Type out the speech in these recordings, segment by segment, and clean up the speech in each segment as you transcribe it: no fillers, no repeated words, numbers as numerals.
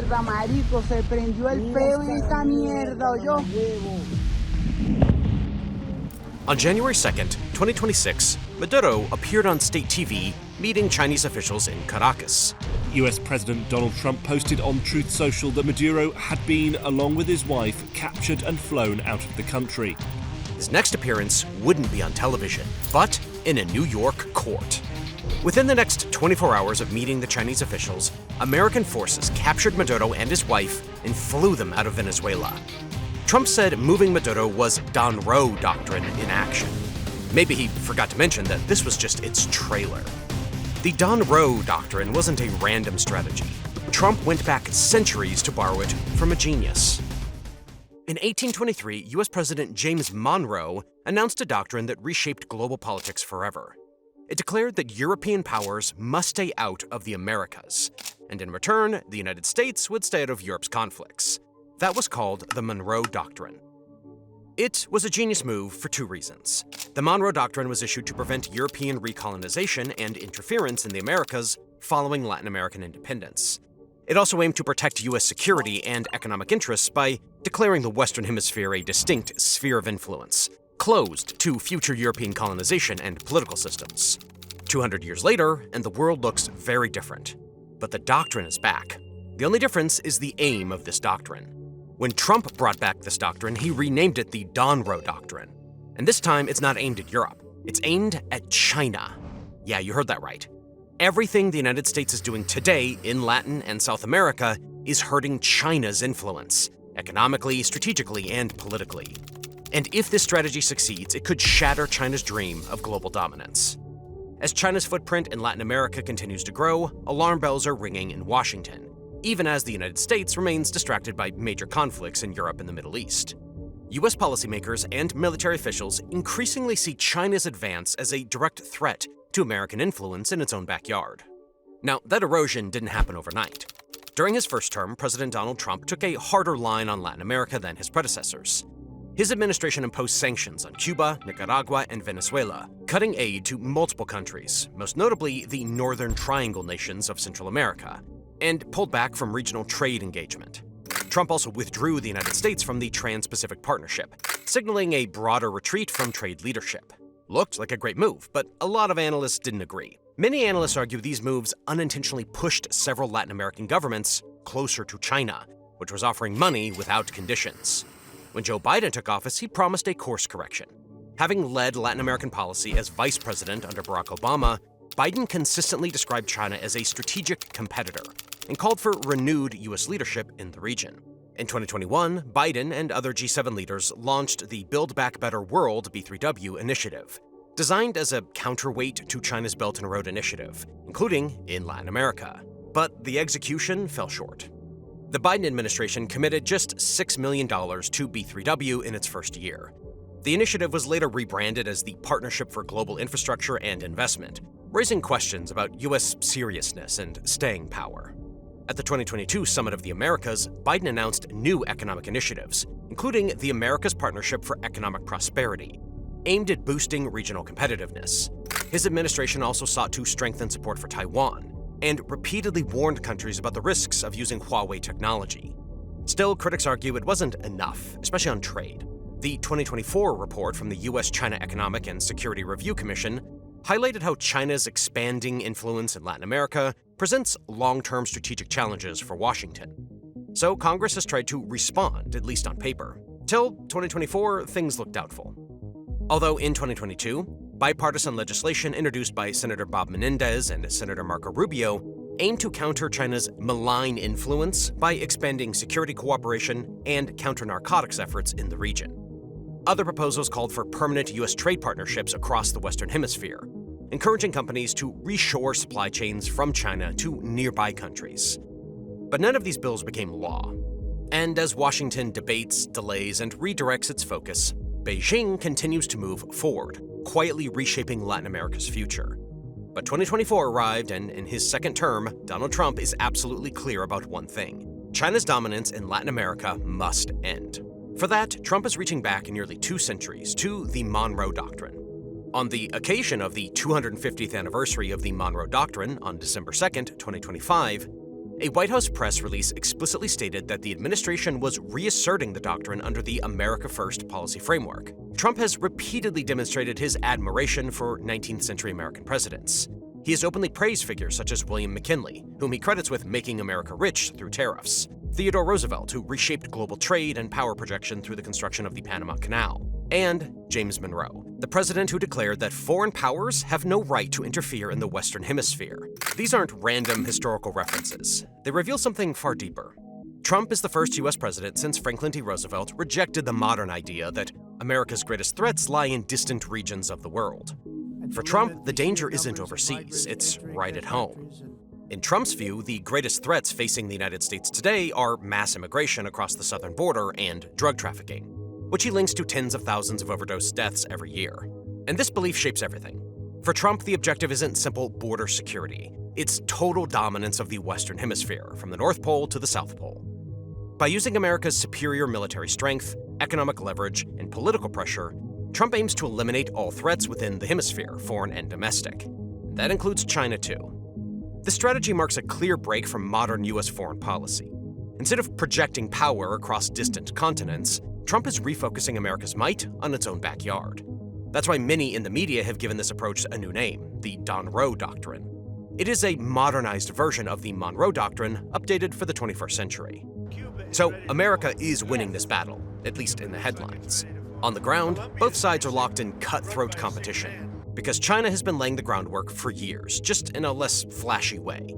mierda, marico, se prendió el peo en esta mierda, ¿oyó? On January 2nd, 2026, Maduro appeared on state TV meeting Chinese officials in Caracas. US President Donald Trump posted on Truth Social that Maduro had been, along with his wife, captured and flown out of the country. His next appearance wouldn't be on television, but in a New York court. Within the next 24 hours of meeting the Chinese officials, American forces captured Maduro and his wife and flew them out of Venezuela. Trump said moving Maduro was Donroe doctrine in action. Maybe he forgot to mention that this was just its trailer. The Donroe doctrine wasn't a random strategy. Trump went back centuries to borrow it from a genius. In 1823, US President James Monroe announced a doctrine that reshaped global politics forever. It declared that European powers must stay out of the Americas, and in return, the United States would stay out of Europe's conflicts. That was called the Monroe Doctrine. It was a genius move for two reasons. The Monroe Doctrine was issued to prevent European recolonization and interference in the Americas following Latin American independence. It also aimed to protect U.S. security and economic interests by declaring the Western Hemisphere a distinct sphere of influence, closed to future European colonization and political systems. 200 years later, and the world looks very different. But the doctrine is back. The only difference is the aim of this doctrine. When Trump brought back this doctrine, he renamed it the Donroe Doctrine. And this time, it's not aimed at Europe. It's aimed at China. Yeah, you heard that right. Everything the United States is doing today in Latin and South America is hurting China's influence, economically, strategically, and politically. And if this strategy succeeds, it could shatter China's dream of global dominance. As China's footprint in Latin America continues to grow, alarm bells are ringing in Washington, even as the United States remains distracted by major conflicts in Europe and the Middle East. US policymakers and military officials increasingly see China's advance as a direct threat to American influence in its own backyard. Now, that erosion didn't happen overnight. During his first term, President Donald Trump took a harder line on Latin America than his predecessors. His administration imposed sanctions on Cuba, Nicaragua, and Venezuela, cutting aid to multiple countries, most notably the Northern Triangle nations of Central America, and pulled back from regional trade engagement. Trump also withdrew the United States from the Trans-Pacific Partnership, signaling a broader retreat from trade leadership. Looked like a great move, but a lot of analysts didn't agree. Many analysts argue these moves unintentionally pushed several Latin American governments closer to China, which was offering money without conditions. When Joe Biden took office, he promised a course correction. Having led Latin American policy as vice president under Barack Obama, Biden consistently described China as a strategic competitor and called for renewed U.S. leadership in the region. In 2021, Biden and other G7 leaders launched the Build Back Better World B3W initiative, designed as a counterweight to China's Belt and Road Initiative, including in Latin America. But the execution fell short. The Biden administration committed just $6 million to B3W in its first year. The initiative was later rebranded as the Partnership for Global Infrastructure and Investment, raising questions about U.S. seriousness and staying power. At the 2022 Summit of the Americas, Biden announced new economic initiatives, including the Americas Partnership for Economic Prosperity, aimed at boosting regional competitiveness. His administration also sought to strengthen support for Taiwan, and repeatedly warned countries about the risks of using Huawei technology. Still, critics argue it wasn't enough, especially on trade. The 2024 report from the U.S.-China Economic and Security Review Commission highlighted how China's expanding influence in Latin America presents long-term strategic challenges for Washington. So Congress has tried to respond, at least on paper. Till 2024, things look doubtful. Although in 2022, bipartisan legislation introduced by Senator Bob Menendez and Senator Marco Rubio aimed to counter China's malign influence by expanding security cooperation and counter-narcotics efforts in the region. Other proposals called for permanent U.S. trade partnerships across the Western Hemisphere, encouraging companies to reshore supply chains from China to nearby countries. But none of these bills became law. And as Washington debates, delays, and redirects its focus, Beijing continues to move forward, quietly reshaping Latin America's future. But 2024 arrived, and in his second term, Donald Trump is absolutely clear about one thing: China's dominance in Latin America must end. For that, Trump is reaching back nearly 2 centuries to the Monroe Doctrine. On the occasion of the 250th anniversary of the Monroe Doctrine on December 2nd, 2025, A White House press release explicitly stated that the administration was reasserting the doctrine under the America First policy framework. Trump has repeatedly demonstrated his admiration for 19th century American presidents. He has openly praised figures such as William McKinley, whom he credits with making America rich through tariffs, Theodore Roosevelt, who reshaped global trade and power projection through the construction of the Panama Canal, and James Monroe, the president who declared that foreign powers have no right to interfere in the Western Hemisphere. These aren't random historical references. They reveal something far deeper. Trump is the first U.S. president since Franklin D. Roosevelt rejected the modern idea that America's greatest threats lie in distant regions of the world. For Trump, the danger isn't overseas, it's right at home. In Trump's view, the greatest threats facing the United States today are mass immigration across the southern border and drug trafficking, which he links to tens of thousands of overdose deaths every year. And this belief shapes everything. For Trump, the objective isn't simple border security. It's total dominance of the Western Hemisphere, from the North Pole to the South Pole. By using America's superior military strength, economic leverage, and political pressure, Trump aims to eliminate all threats within the hemisphere, foreign and domestic. That includes China, too. This strategy marks a clear break from modern U.S. foreign policy. Instead of projecting power across distant continents, Trump is refocusing America's might on its own backyard. That's why many in the media have given this approach a new name, the Donroe doctrine. It is a modernized version of the Monroe Doctrine, updated for the 21st century. So, America is winning this battle, at least in the headlines. On the ground, both sides are locked in cutthroat competition, because China has been laying the groundwork for years, just in a less flashy way.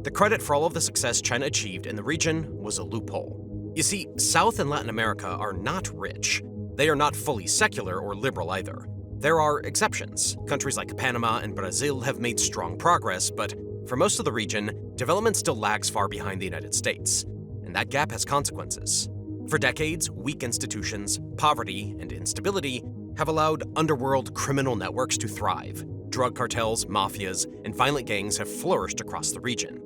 The credit for all of the success China achieved in the region was a loophole. You see, South and Latin America are not rich. They are not fully secular or liberal either. There are exceptions. Countries like Panama and Brazil have made strong progress, but for most of the region, development still lags far behind the United States, and that gap has consequences. For decades, weak institutions, poverty, and instability have allowed underworld criminal networks to thrive. Drug cartels, mafias, and violent gangs have flourished across the region.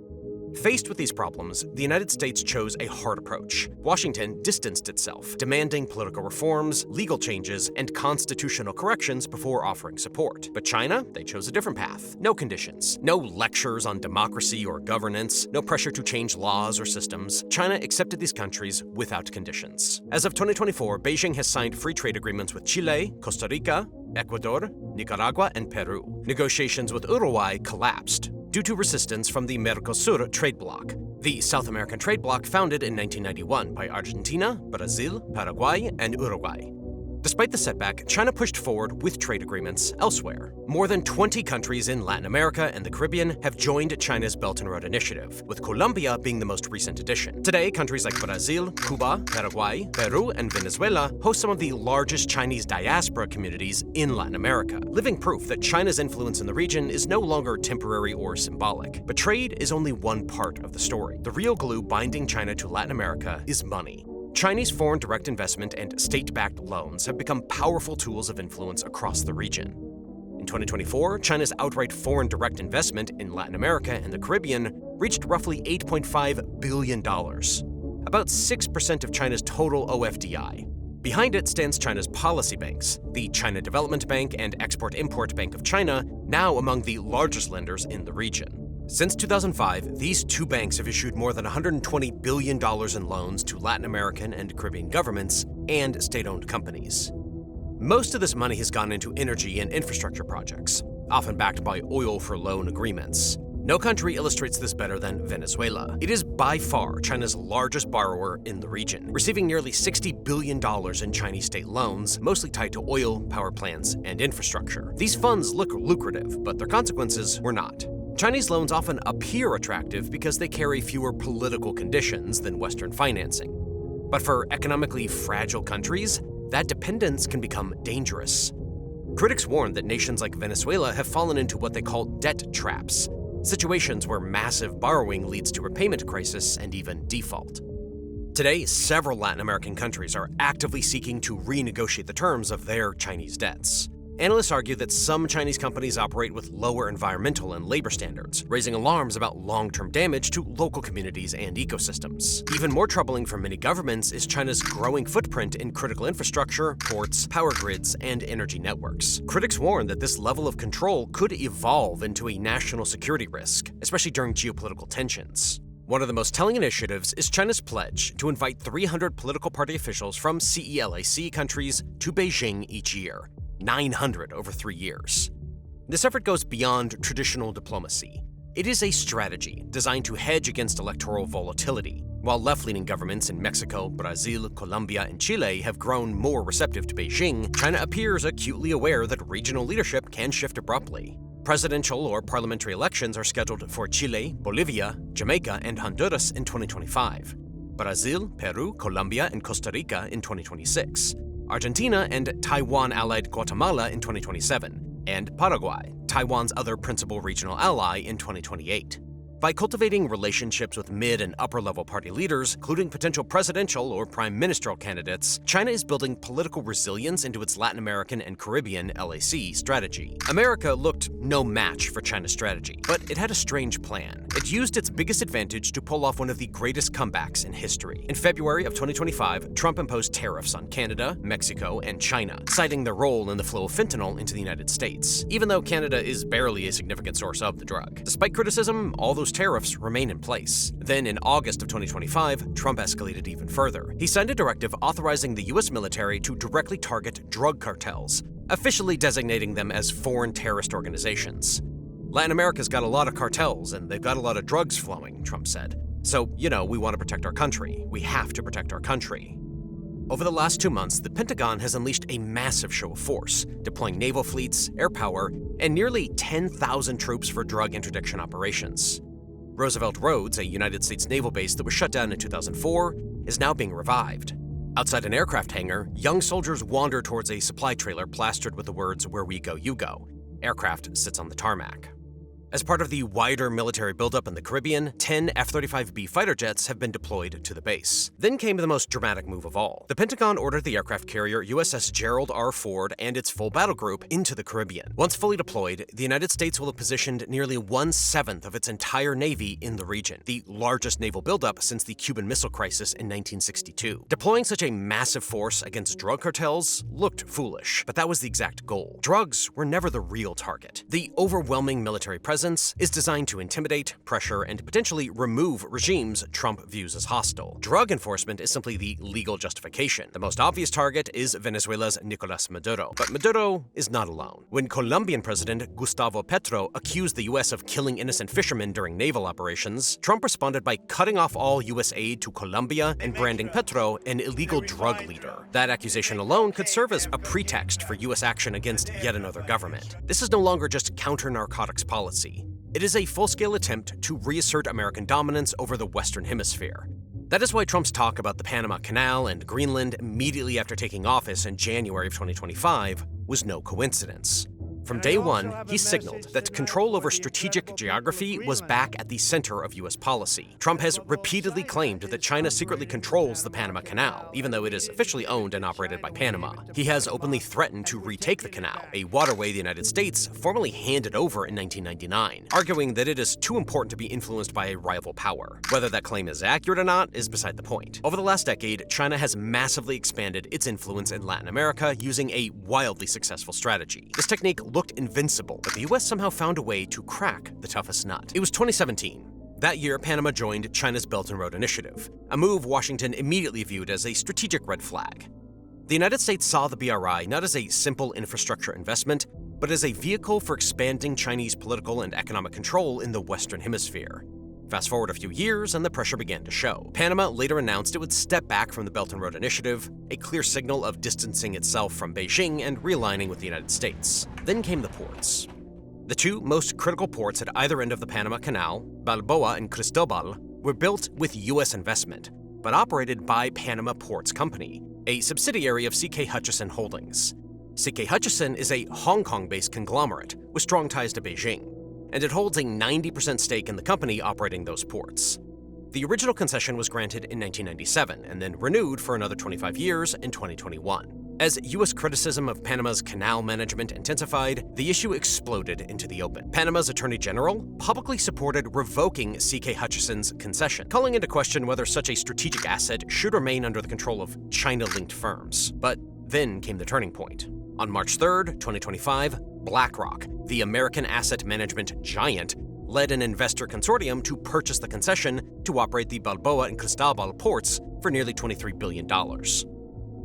Faced with these problems, the United States chose a hard approach. Washington distanced itself, demanding political reforms, legal changes, and constitutional corrections before offering support. But China, they chose a different path. No conditions, no lectures on democracy or governance, no pressure to change laws or systems. China accepted these countries without conditions. As of 2024, Beijing has signed free trade agreements with Chile, Costa Rica, Ecuador, Nicaragua, and Peru. Negotiations with Uruguay collapsed due to resistance from the Mercosur trade bloc, the South American trade bloc founded in 1991 by Argentina, Brazil, Paraguay, and Uruguay. Despite the setback, China pushed forward with trade agreements elsewhere. More than 20 countries in Latin America and the Caribbean have joined China's Belt and Road Initiative, with Colombia being the most recent addition. Today, countries like Brazil, Cuba, Paraguay, Peru, and Venezuela host some of the largest Chinese diaspora communities in Latin America, living proof that China's influence in the region is no longer temporary or symbolic. But trade is only one part of the story. The real glue binding China to Latin America is money. Chinese foreign direct investment and state-backed loans have become powerful tools of influence across the region. In 2024, China's outright foreign direct investment in Latin America and the Caribbean reached roughly $8.5 billion, about 6% of China's total OFDI. Behind it stands China's policy banks, the China Development Bank and Export-Import Bank of China, now among the largest lenders in the region. Since 2005, these two banks have issued more than $120 billion in loans to Latin American and Caribbean governments and state-owned companies. Most of this money has gone into energy and infrastructure projects, often backed by oil-for-loan agreements. No country illustrates this better than Venezuela. It is by far China's largest borrower in the region, receiving nearly $60 billion in Chinese state loans, mostly tied to oil, power plants, and infrastructure. These funds look lucrative, but their consequences were not. Chinese loans often appear attractive because they carry fewer political conditions than Western financing. But for economically fragile countries, that dependence can become dangerous. Critics warn that nations like Venezuela have fallen into what they call debt traps, situations where massive borrowing leads to repayment crisis and even default. Today, several Latin American countries are actively seeking to renegotiate the terms of their Chinese debts. Analysts argue that some Chinese companies operate with lower environmental and labor standards, raising alarms about long-term damage to local communities and ecosystems. Even more troubling for many governments is China's growing footprint in critical infrastructure, ports, power grids, and energy networks. Critics warn that this level of control could evolve into a national security risk, especially during geopolitical tensions. One of the most telling initiatives is China's pledge to invite 300 political party officials from CELAC countries to Beijing each year, 900 over 3 years. This effort goes beyond traditional diplomacy. It is a strategy designed to hedge against electoral volatility. While left-leaning governments in Mexico, Brazil, Colombia, and Chile have grown more receptive to Beijing, China appears acutely aware that regional leadership can shift abruptly. Presidential or parliamentary elections are scheduled for Chile, Bolivia, Jamaica, and Honduras in 2025, Brazil, Peru, Colombia, and Costa Rica in 2026, Argentina and Taiwan-allied Guatemala in 2027, and Paraguay, Taiwan's other principal regional ally, in 2028. By cultivating relationships with mid- and upper-level party leaders, including potential presidential or prime ministerial candidates, China is building political resilience into its Latin American and Caribbean LAC strategy. America looked no match for China's strategy, but it had a strange plan. It used its biggest advantage to pull off one of the greatest comebacks in history. In February of 2025, Trump imposed tariffs on Canada, Mexico, and China, citing their role in the flow of fentanyl into the United States, even though Canada is barely a significant source of the drug. Despite criticism, all those tariffs remain in place. Then, in August of 2025, Trump escalated even further. He signed a directive authorizing the U.S. military to directly target drug cartels, officially designating them as foreign terrorist organizations. Latin America's got a lot of cartels, and they've got a lot of drugs flowing, Trump said. So, we want to protect our country. We have to protect our country. Over the last 2 months, the Pentagon has unleashed a massive show of force, deploying naval fleets, air power, and nearly 10,000 troops for drug interdiction operations. Roosevelt Roads, a United States naval base that was shut down in 2004, is now being revived. Outside an aircraft hangar, young soldiers wander towards a supply trailer plastered with the words, "Where we go, you go." Aircraft sits on the tarmac. As part of the wider military buildup in the Caribbean, 10 F-35B fighter jets have been deployed to the base. Then came the most dramatic move of all. The Pentagon ordered the aircraft carrier USS Gerald R. Ford and its full battle group into the Caribbean. Once fully deployed, the United States will have positioned nearly 1/7 of its entire Navy in the region, the largest naval buildup since the Cuban Missile Crisis in 1962. Deploying such a massive force against drug cartels looked foolish, but that was the exact goal. Drugs were never the real target. The overwhelming military presence is designed to intimidate, pressure, and potentially remove regimes Trump views as hostile. Drug enforcement is simply the legal justification. The most obvious target is Venezuela's Nicolas Maduro. But Maduro is not alone. When Colombian President Gustavo Petro accused the U.S. of killing innocent fishermen during naval operations, Trump responded by cutting off all U.S. aid to Colombia and branding Petro an illegal drug leader. That accusation alone could serve as a pretext for U.S. action against yet another government. This is no longer just counter-narcotics policy. It is a full-scale attempt to reassert American dominance over the Western Hemisphere. That is why Trump's talk about the Panama Canal and Greenland immediately after taking office in January of 2025 was no coincidence. From day one, he signaled that control over strategic geography was back at the center of U.S. policy. Trump has repeatedly claimed that China secretly controls the Panama Canal, even though it is officially owned and operated by Panama. He has openly threatened to retake the canal, a waterway the United States formally handed over in 1999, arguing that it is too important to be influenced by a rival power. Whether that claim is accurate or not is beside the point. Over the last decade, China has massively expanded its influence in Latin America using a wildly successful strategy. This technique looked invincible, but the US somehow found a way to crack the toughest nut. It was 2017. That year, Panama joined China's Belt and Road Initiative, a move Washington immediately viewed as a strategic red flag. The United States saw the BRI not as a simple infrastructure investment, but as a vehicle for expanding Chinese political and economic control in the Western Hemisphere. Fast forward a few years, and the pressure began to show. Panama later announced it would step back from the Belt and Road Initiative, a clear signal of distancing itself from Beijing and realigning with the United States. Then came the ports. The two most critical ports at either end of the Panama Canal, Balboa and Cristobal, were built with U.S. investment, but operated by Panama Ports Company, a subsidiary of C.K. Hutchison Holdings. C.K. Hutchison is a Hong Kong-based conglomerate with strong ties to Beijing, and it holds a 90% stake in the company operating those ports. The original concession was granted in 1997 and then renewed for another 25 years in 2021. As U.S. criticism of Panama's canal management intensified, the issue exploded into the open. Panama's Attorney General publicly supported revoking C.K. Hutchison's concession, calling into question whether such a strategic asset should remain under the control of China-linked firms. But then came the turning point. On March 3rd, 2025, BlackRock, the American asset management giant, led an investor consortium to purchase the concession to operate the Balboa and Cristobal ports for nearly $23 billion.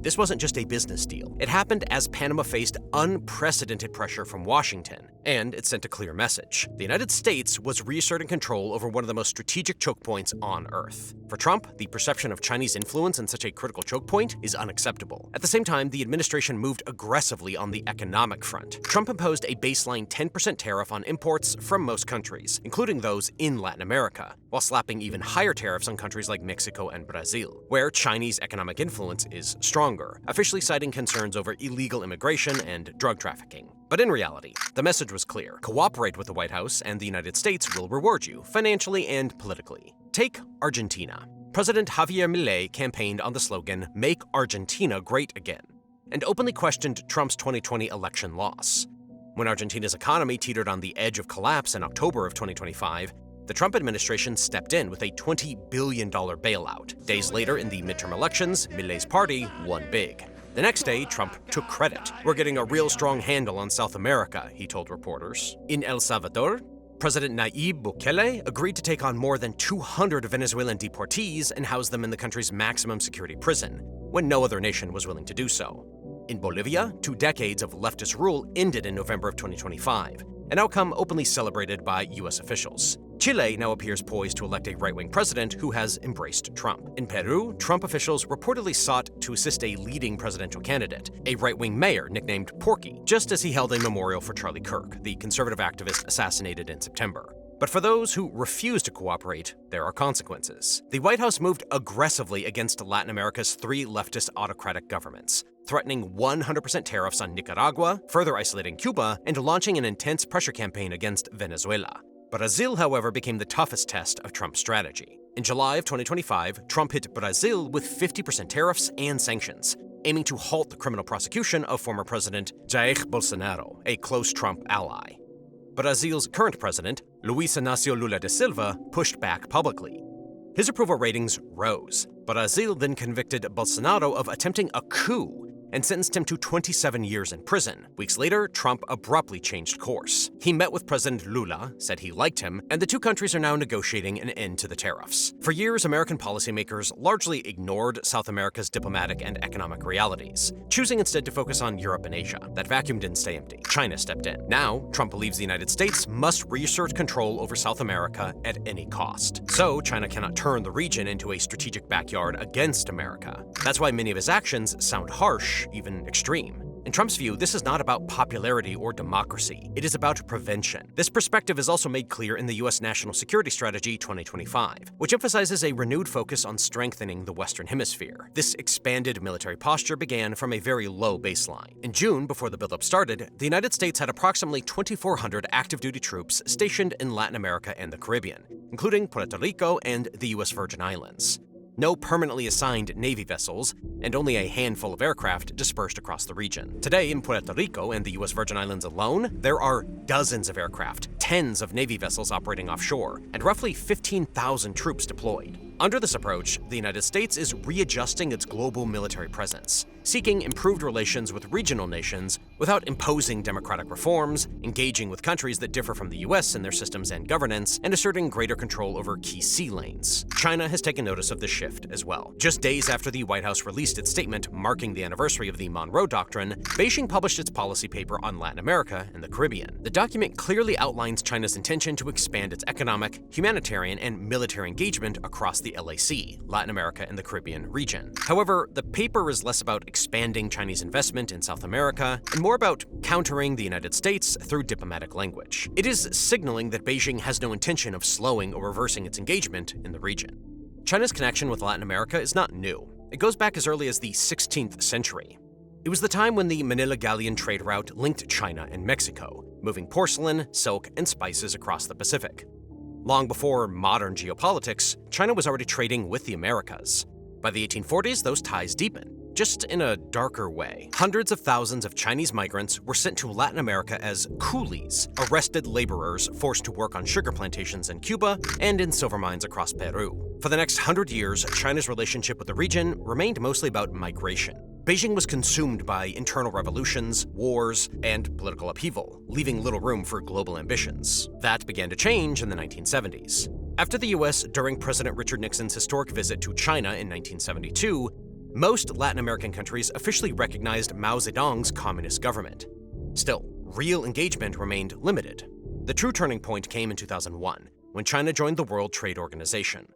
This wasn't just a business deal. It happened as Panama faced unprecedented pressure from Washington, and it sent a clear message. The United States was reasserting control over one of the most strategic choke points on Earth. For Trump, the perception of Chinese influence in such a critical choke point is unacceptable. At the same time, the administration moved aggressively on the economic front. Trump imposed a baseline 10% tariff on imports from most countries, including those in Latin America, while slapping even higher tariffs on countries like Mexico and Brazil, where Chinese economic influence is stronger, officially citing concerns over illegal immigration and drug trafficking. But in reality, the message was clear. Cooperate with the White House and the United States will reward you, financially and politically. Take Argentina. President Javier Milei campaigned on the slogan, "Make Argentina Great Again," and openly questioned Trump's 2020 election loss. When Argentina's economy teetered on the edge of collapse in October of 2025, the Trump administration stepped in with a $20 billion bailout. Days later, in the midterm elections, Milei's party won big. The next day, Trump took credit. "We're getting a real strong handle on South America," he told reporters. In El Salvador, President Nayib Bukele agreed to take on more than 200 Venezuelan deportees and house them in the country's maximum security prison, when no other nation was willing to do so. In Bolivia, 2 decades of leftist rule ended in November of 2025, an outcome openly celebrated by U.S. officials. Chile now appears poised to elect a right-wing president who has embraced Trump. In Peru, Trump officials reportedly sought to assist a leading presidential candidate, a right-wing mayor nicknamed Porky, just as he held a memorial for Charlie Kirk, the conservative activist assassinated in September. But for those who refuse to cooperate, there are consequences. The White House moved aggressively against Latin America's 3 leftist autocratic governments, threatening 100% tariffs on Nicaragua, further isolating Cuba, and launching an intense pressure campaign against Venezuela. Brazil, however, became the toughest test of Trump's strategy. In July of 2025, Trump hit Brazil with 50% tariffs and sanctions, aiming to halt the criminal prosecution of former President Jair Bolsonaro, a close Trump ally. Brazil's current president, Luiz Inácio Lula da Silva, pushed back publicly. His approval ratings rose. Brazil then convicted Bolsonaro of attempting a coup and sentenced him to 27 years in prison. Weeks later, Trump abruptly changed course. He met with President Lula, said he liked him, and the 2 countries are now negotiating an end to the tariffs. For years, American policymakers largely ignored South America's diplomatic and economic realities, choosing instead to focus on Europe and Asia. That vacuum didn't stay empty. China stepped in. Now, Trump believes the United States must reassert control over South America at any cost. So, China cannot turn the region into a strategic backyard against America. That's why many of his actions sound harsh, even extreme. In Trump's view, this is not about popularity or democracy. It is about prevention. This perspective is also made clear in the U.S. National Security Strategy 2025, which emphasizes a renewed focus on strengthening the Western Hemisphere. This expanded military posture began from a very low baseline. In June, before the buildup started, the United States had approximately 2,400 active-duty troops stationed in Latin America and the Caribbean, including Puerto Rico and the U.S. Virgin Islands. No permanently assigned Navy vessels, and only a handful of aircraft dispersed across the region. Today, in Puerto Rico and the U.S. Virgin Islands alone, there are dozens of aircraft, tens of Navy vessels operating offshore, and roughly 15,000 troops deployed. Under this approach, the United States is readjusting its global military presence, seeking improved relations with regional nations without imposing democratic reforms, engaging with countries that differ from the U.S. in their systems and governance, and asserting greater control over key sea lanes. China has taken notice of this shift as well. Just days after the White House released its statement marking the anniversary of the Donroe doctrine, Beijing published its policy paper on Latin America and the Caribbean. The document clearly outlines China's intention to expand its economic, humanitarian, and military engagement across the LAC, Latin America and the Caribbean region. However, the paper is less about expanding Chinese investment in South America and more about countering the United States through diplomatic language. It is signaling that Beijing has no intention of slowing or reversing its engagement in the region. China's connection with Latin America is not new. It goes back as early as the 16th century. It was the time when the Manila Galleon trade route linked China and Mexico, moving porcelain, silk, and spices across the Pacific. Long before modern geopolitics, China was already trading with the Americas. By the 1840s, those ties deepened, just in a darker way. Hundreds of thousands of Chinese migrants were sent to Latin America as coolies, arrested laborers forced to work on sugar plantations in Cuba and in silver mines across Peru. For the next 100 years, China's relationship with the region remained mostly about migration. Beijing was consumed by internal revolutions, wars, and political upheaval, leaving little room for global ambitions. That began to change in the 1970s. After the US during President Richard Nixon's historic visit to China in 1972, most Latin American countries officially recognized Mao Zedong's communist government. Still, real engagement remained limited. The true turning point came in 2001, when China joined the World Trade Organization.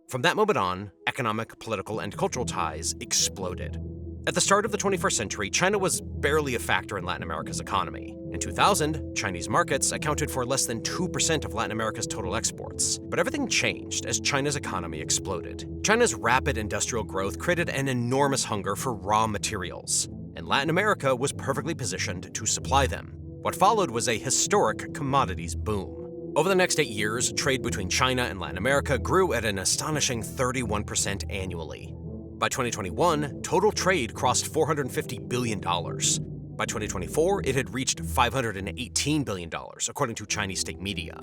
From that moment on, economic, political, and cultural ties exploded. At the start of the 21st century, China was barely a factor in Latin America's economy. In 2000, Chinese markets accounted for less than 2% of Latin America's total exports. But everything changed as China's economy exploded. China's rapid industrial growth created an enormous hunger for raw materials, and Latin America was perfectly positioned to supply them. What followed was a historic commodities boom. Over the next 8 years, trade between China and Latin America grew at an astonishing 31% annually. By 2021, total trade crossed $450 billion. By 2024, it had reached $518 billion, according to Chinese state media.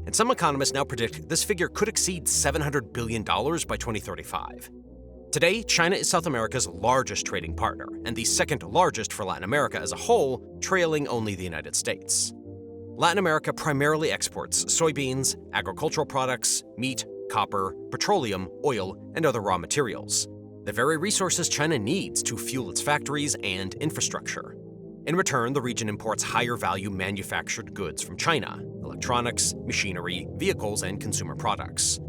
And some economists now predict this figure could exceed $700 billion by 2035. Today, China is South America's largest trading partner, and the second largest for Latin America as a whole, trailing only the United States. Latin America primarily exports soybeans, agricultural products, meat, copper, petroleum, oil, and other raw materials, the very resources China needs to fuel its factories and infrastructure. In return, the region imports higher-value manufactured goods from China: electronics, machinery, vehicles, and consumer products.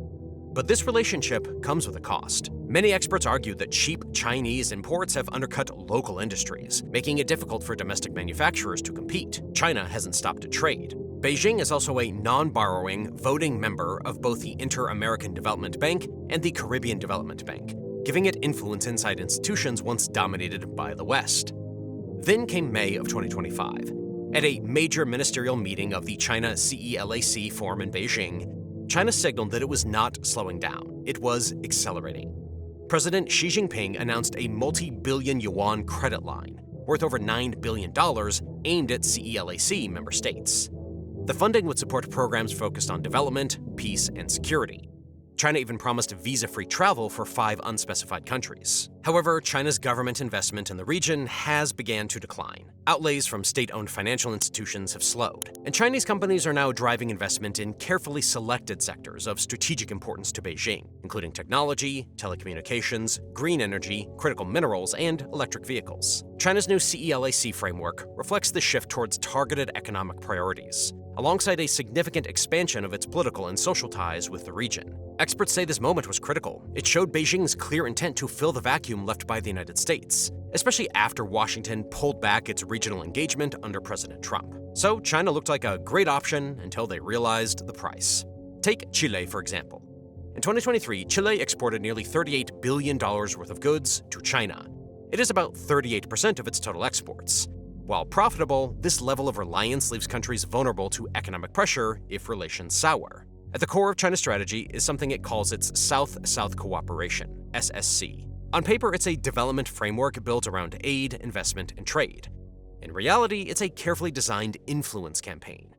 But this relationship comes with a cost. Many experts argue that cheap Chinese imports have undercut local industries, making it difficult for domestic manufacturers to compete. China hasn't stopped to trade. Beijing is also a non-borrowing, voting member of both the Inter-American Development Bank and the Caribbean Development Bank, giving it influence inside institutions once dominated by the West. Then came May of 2025. At a major ministerial meeting of the China CELAC Forum in Beijing, China signaled that it was not slowing down, it was accelerating. President Xi Jinping announced a multi-billion yuan credit line, worth over $9 billion, aimed at CELAC member states. The funding would support programs focused on development, peace, and security. China even promised visa-free travel for 5 unspecified countries. However, China's government investment in the region has begun to decline. Outlays from state-owned financial institutions have slowed, and Chinese companies are now driving investment in carefully selected sectors of strategic importance to Beijing, including technology, telecommunications, green energy, critical minerals, and electric vehicles. China's new CELAC framework reflects the shift towards targeted economic priorities, alongside a significant expansion of its political and social ties with the region. Experts say this moment was critical. It showed Beijing's clear intent to fill the vacuum left by the United States, especially after Washington pulled back its regional engagement under President Trump. So China looked like a great option until they realized the price. Take Chile, for example. In 2023, Chile exported nearly $38 billion worth of goods to China. It is about 38% of its total exports. While profitable, this level of reliance leaves countries vulnerable to economic pressure if relations sour. At the core of China's strategy is something it calls its South-South Cooperation, SSC. On paper, it's a development framework built around aid, investment, and trade. In reality, it's a carefully designed influence campaign.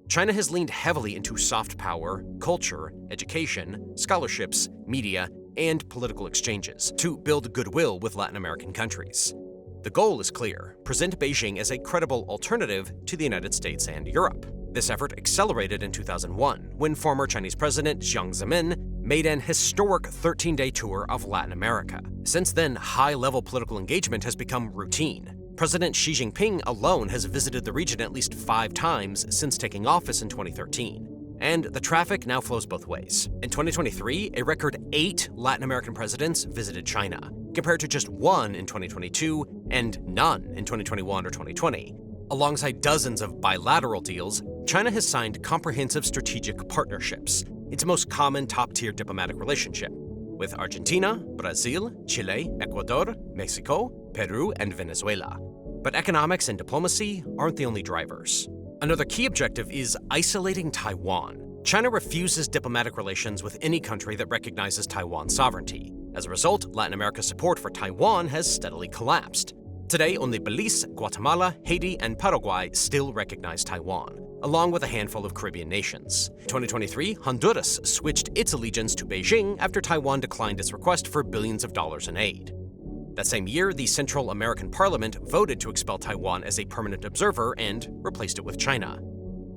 China has leaned heavily into soft power, culture, education, scholarships, media, and political exchanges to build goodwill with Latin American countries. The goal is clear: present Beijing as a credible alternative to the United States and Europe. This effort accelerated in 2001, when former Chinese President Jiang Zemin made an historic 13-day tour of Latin America. Since then, high-level political engagement has become routine. President Xi Jinping alone has visited the region at least 5 times since taking office in 2013. And the traffic now flows both ways. In 2023, a record 8 Latin American presidents visited China, compared to just 1 in 2022 and none in 2021 or 2020. Alongside dozens of bilateral deals, China has signed comprehensive strategic partnerships, its most common top-tier diplomatic relationship, with Argentina, Brazil, Chile, Ecuador, Mexico, Peru, and Venezuela. But economics and diplomacy aren't the only drivers. Another key objective is isolating Taiwan. China refuses diplomatic relations with any country that recognizes Taiwan's sovereignty. As a result, Latin America's support for Taiwan has steadily collapsed. Today, only Belize, Guatemala, Haiti, and Paraguay still recognize Taiwan, along with a handful of Caribbean nations. In 2023, Honduras switched its allegiance to Beijing after Taiwan declined its request for billions of dollars in aid. That same year, the Central American Parliament voted to expel Taiwan as a permanent observer and replaced it with China.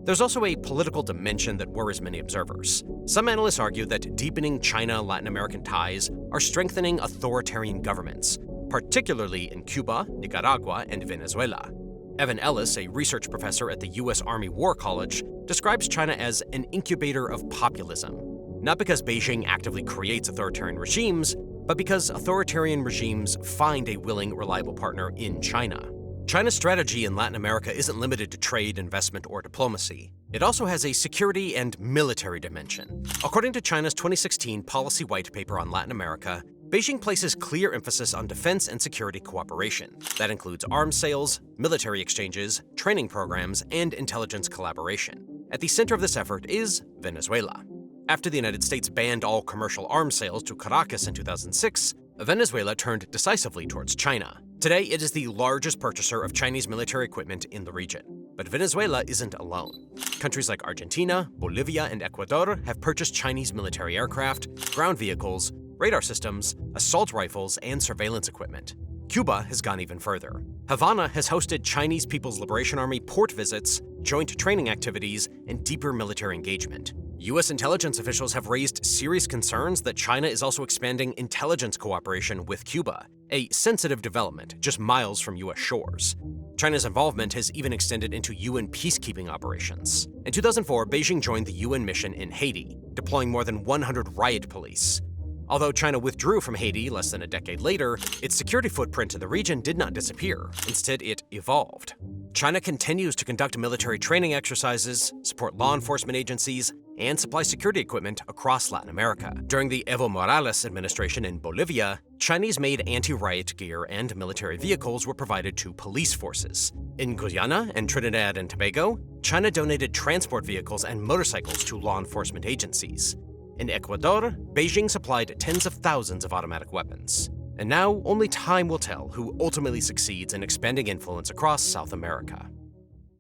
There's also a political dimension that worries many observers. Some analysts argue that deepening China-Latin American ties are strengthening authoritarian governments, particularly in Cuba, Nicaragua, and Venezuela. Evan Ellis, a research professor at the U.S. Army War College, describes China as an incubator of populism, not because Beijing actively creates authoritarian regimes, but because authoritarian regimes find a willing, reliable partner in China. China's strategy in Latin America isn't limited to trade, investment, or diplomacy. It also has a security and military dimension. According to China's 2016 policy white paper on Latin America, Beijing places clear emphasis on defense and security cooperation. That includes arms sales, military exchanges, training programs, and intelligence collaboration. At the center of this effort is Venezuela. After the United States banned all commercial arms sales to Caracas in 2006, Venezuela turned decisively towards China. Today, it is the largest purchaser of Chinese military equipment in the region. But Venezuela isn't alone. Countries like Argentina, Bolivia, and Ecuador have purchased Chinese military aircraft, ground vehicles, radar systems, assault rifles, and surveillance equipment. Cuba has gone even further. Havana has hosted Chinese People's Liberation Army port visits, joint training activities, and deeper military engagement. U.S. intelligence officials have raised serious concerns that China is also expanding intelligence cooperation with Cuba, a sensitive development just miles from U.S. shores. China's involvement has even extended into UN peacekeeping operations. In 2004, Beijing joined the UN mission in Haiti, deploying more than 100 riot police. Although China withdrew from Haiti less than a decade later, its security footprint in the region did not disappear. Instead, it evolved. China continues to conduct military training exercises, support law enforcement agencies, and supply security equipment across Latin America. During the Evo Morales administration in Bolivia, Chinese-made anti-riot gear and military vehicles were provided to police forces. In Guyana and Trinidad and Tobago, China donated transport vehicles and motorcycles to law enforcement agencies. In Ecuador, Beijing supplied tens of thousands of automatic weapons. And now, only time will tell who ultimately succeeds in expanding influence across South America.